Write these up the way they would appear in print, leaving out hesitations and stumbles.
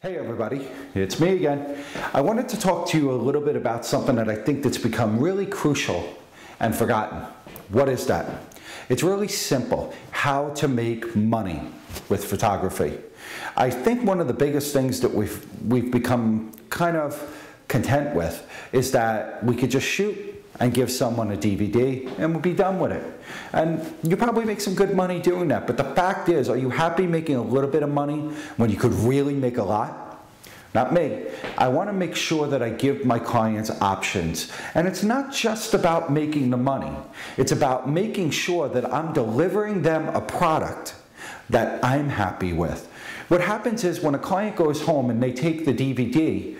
Hey everybody, it's me again. I wanted to talk to you a little bit about something that I think that's become really crucial and forgotten. What is that? It's really simple, how to make money with photography. I think one of the biggest things that we've become kind of content with is that we could just shoot and give someone a DVD and we'll be done with it. And you probably make some good money doing that, but the fact is, are you happy making a little bit of money when you could really make a lot? Not me. I want to make sure that I give my clients options. And it's not just about making the money. It's about making sure that I'm delivering them a product that I'm happy with. What happens is when a client goes home and they take the DVD,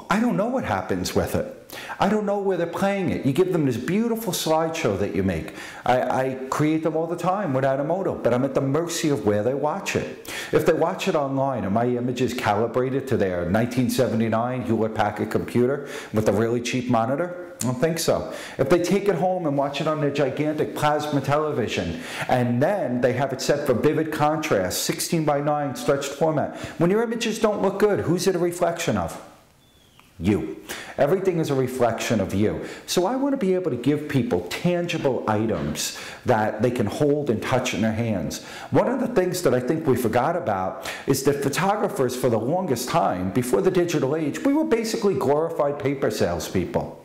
I don't know what happens with it. I don't know where they're playing it. You give them this beautiful slideshow that you make. I create them all the time with Automoto, but I'm at the mercy of where they watch it. If they watch it online, are my images calibrated to their 1979 Hewlett-Packard computer with a really cheap monitor? I don't think so. If they take it home and watch it on their gigantic plasma television, and then they have it set for vivid contrast, 16:9 stretched format, when your images don't look good, who's it a reflection of? You. Everything is a reflection of you. So I want to be able to give people tangible items that they can hold and touch in their hands. One of the things that I think we forgot about is that photographers, for the longest time, before the digital age, we were basically glorified paper salespeople.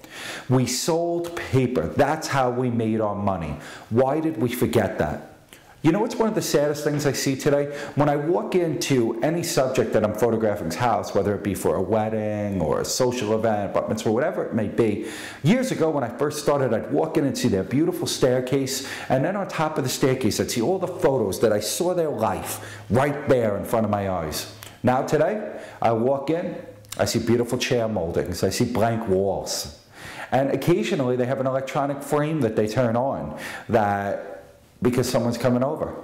We sold paper. That's how we made our money. Why did we forget that? You know what's one of the saddest things I see today? When I walk into any subject that I'm photographing's house, whether it be for a wedding or a social event, bar mitzvah, whatever it may be, years ago when I first started, I'd walk in and see their beautiful staircase, and then on top of the staircase, I'd see all the photos that I saw their life right there in front of my eyes. Now today, I walk in, I see beautiful chair moldings, I see blank walls, and occasionally they have an electronic frame that they turn on because someone's coming over.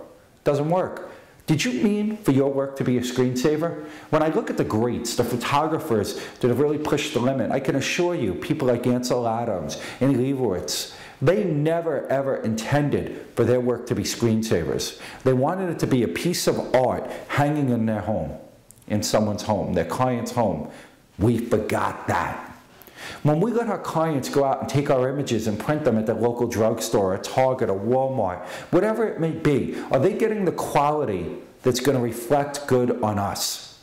Doesn't work. Did you mean for your work to be a screensaver? When I look at the greats, the photographers that have really pushed the limit, I can assure you, people like Ansel Adams and Leibowitz, they never ever intended for their work to be screensavers. They wanted it to be a piece of art hanging in their home, in someone's home, their client's home. We forgot that. When we let our clients go out and take our images and print them at the local drugstore, a Target, a Walmart, whatever it may be, are they getting the quality that's going to reflect good on us?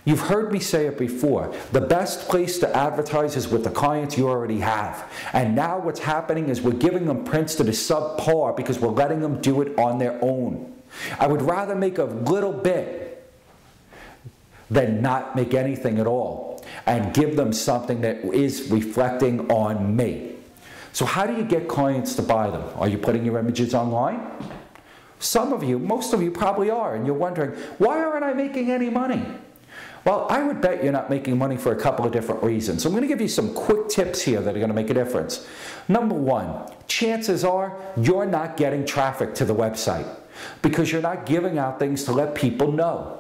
You've heard me say it before. The best place to advertise is with the clients you already have. And now what's happening is we're giving them prints that is subpar because we're letting them do it on their own. I would rather make a little bit than not make anything at all and give them something that is reflecting on me. So how do you get clients to buy them? Are you putting your images online? Some of you, most of you probably are, and you're wondering, why aren't I making any money? Well, I would bet you're not making money for a couple of different reasons. So I'm going to give you some quick tips here that are going to make a difference. Number one, chances are you're not getting traffic to the website because you're not giving out things to let people know.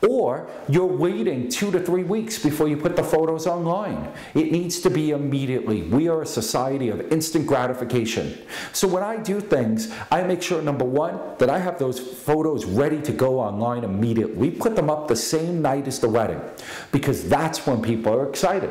Or you're waiting 2 to 3 weeks before you put the photos online. It needs to be immediately. We are a society of instant gratification. So when I do things, I make sure, number one, that I have those photos ready to go online immediately. We put them up the same night as the wedding because that's when people are excited.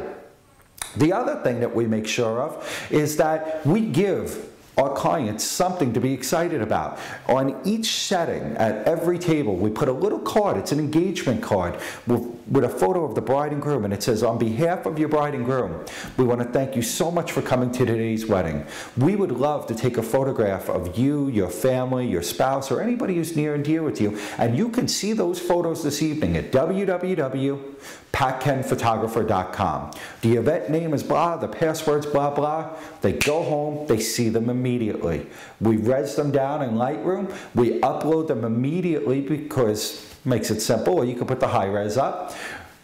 The other thing that we make sure of is that we give our clients something to be excited about. On each setting, at every table, we put a little card. It's an engagement card with a photo of the bride and groom, and it says, on behalf of your bride and groom, we want to thank you so much for coming to today's wedding. We would love to take a photograph of you, your family, your spouse, or anybody who's near and dear with you, and you can see those photos this evening at www.patkenphotographer.com. The event name is blah, the password's blah, blah. They go home, they see them immediately. We res them down in Lightroom. We upload them immediately because it makes it simple, or you can put the high res up,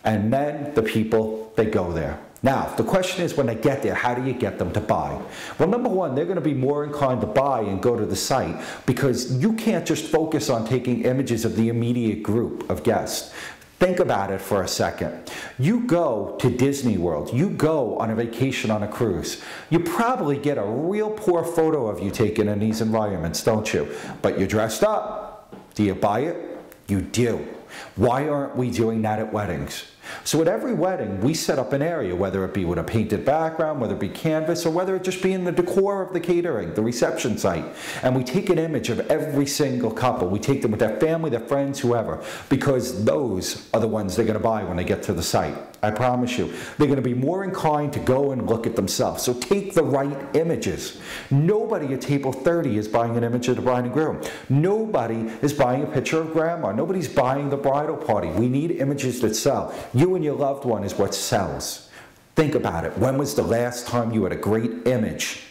and then the people, they go there. Now, the question is when they get there, how do you get them to buy? Well, number one, they're going to be more inclined to buy and go to the site because you can't just focus on taking images of the immediate group of guests. Think about it for a second. You go to Disney World, you go on a vacation on a cruise. You probably get a real poor photo of you taken in these environments, don't you? But you're dressed up. Do you buy it? You do. Why aren't we doing that at weddings? So at every wedding, we set up an area, whether it be with a painted background, whether it be canvas, or whether it just be in the decor of the catering, the reception site. And we take an image of every single couple. We take them with their family, their friends, whoever, because those are the ones they're going to buy when they get to the site. I promise you. They're going to be more inclined to go and look at themselves. So take the right images. Nobody at table 30 is buying an image of the bride and groom. Nobody is buying a picture of grandma. Nobody's buying the bridal party. We need images that sell. You and your loved one is what sells. Think about it. When was the last time you had a great image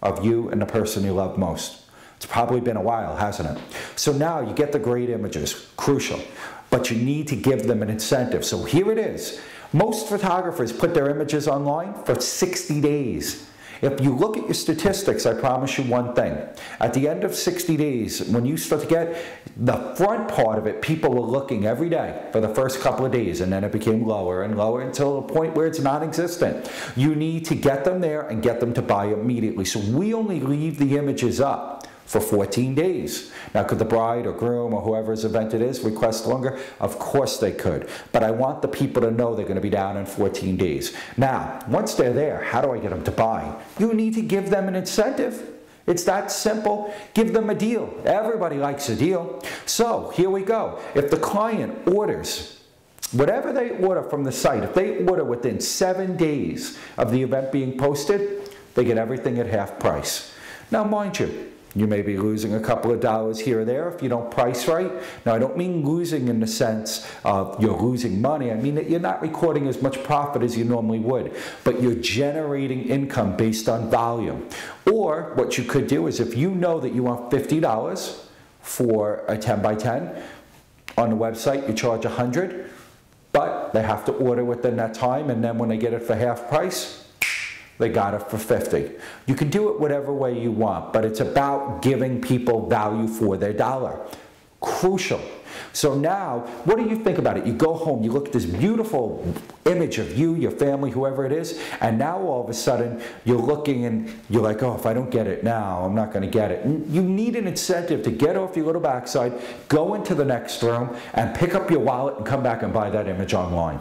of you and the person you love most? It's probably been a while, hasn't it? So now you get the great images, crucial, but you need to give them an incentive. So here it is. Most photographers put their images online for 60 days. If you look at your statistics, I promise you one thing. At the end of 60 days, when you start to get the front part of it, people were looking every day for the first couple of days, and then it became lower and lower until a point where it's non-existent. You need to get them there and get them to buy immediately. So we only leave the images up for 14 days. Now, could the bride or groom or whoever's event it is request longer? Of course they could. But I want the people to know they're going to be down in 14 days. Now, once they're there, how do I get them to buy? You need to give them an incentive. It's that simple. Give them a deal. Everybody likes a deal. So here we go. If the client orders whatever they order from the site, if they order within 7 days of the event being posted, they get everything at half price. Now, mind you, you may be losing a couple of dollars here or there if you don't price right. Now, I don't mean losing in the sense of you're losing money. I mean that you're not recording as much profit as you normally would, but you're generating income based on volume. Or what you could do is if you know that you want $50 for a 10 by 10, on the website you charge $100, but they have to order within that time, and then when they get it for half price, they got it for $50. You can do it whatever way you want, but it's about giving people value for their dollar. Crucial. So now, what do you think about it? You go home, you look at this beautiful image of you, your family, whoever it is, and now all of a sudden, you're looking and you're like, oh, if I don't get it now, I'm not going to get it. And you need an incentive to get off your little backside, go into the next room, and pick up your wallet and come back and buy that image online.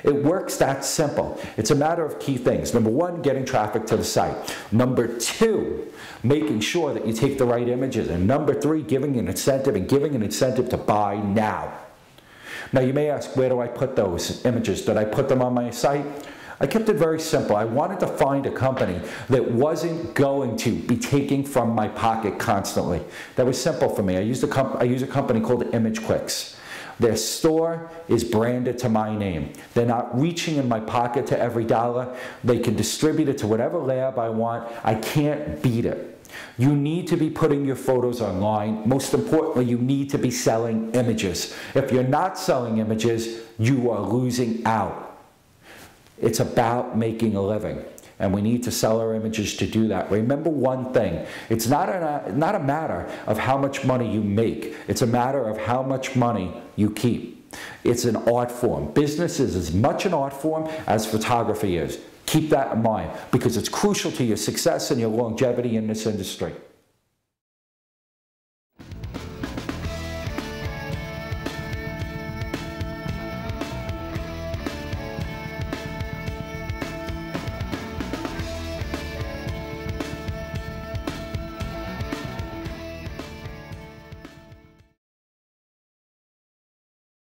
It works that simple. It's a matter of key things. Number one, getting traffic to the site. Number two, making sure that you take the right images. And number three, giving an incentive and giving an incentive to buy now. Now you may ask, where do I put those images? Did I put them on my site? I kept it very simple. I wanted to find a company that wasn't going to be taking from my pocket constantly. That was simple for me. I use a company called ImageQuicks. Their store is branded to my name. They're not reaching in my pocket to every dollar. They can distribute it to whatever lab I want. I can't beat it. You need to be putting your photos online. Most importantly, you need to be selling images. If you're not selling images, you are losing out. It's about making a living. And we need to sell our images to do that. Remember one thing, it's not a matter of how much money you make. It's a matter of how much money you keep. It's an art form. Business is as much an art form as photography is. Keep that in mind because it's crucial to your success and your longevity in this industry.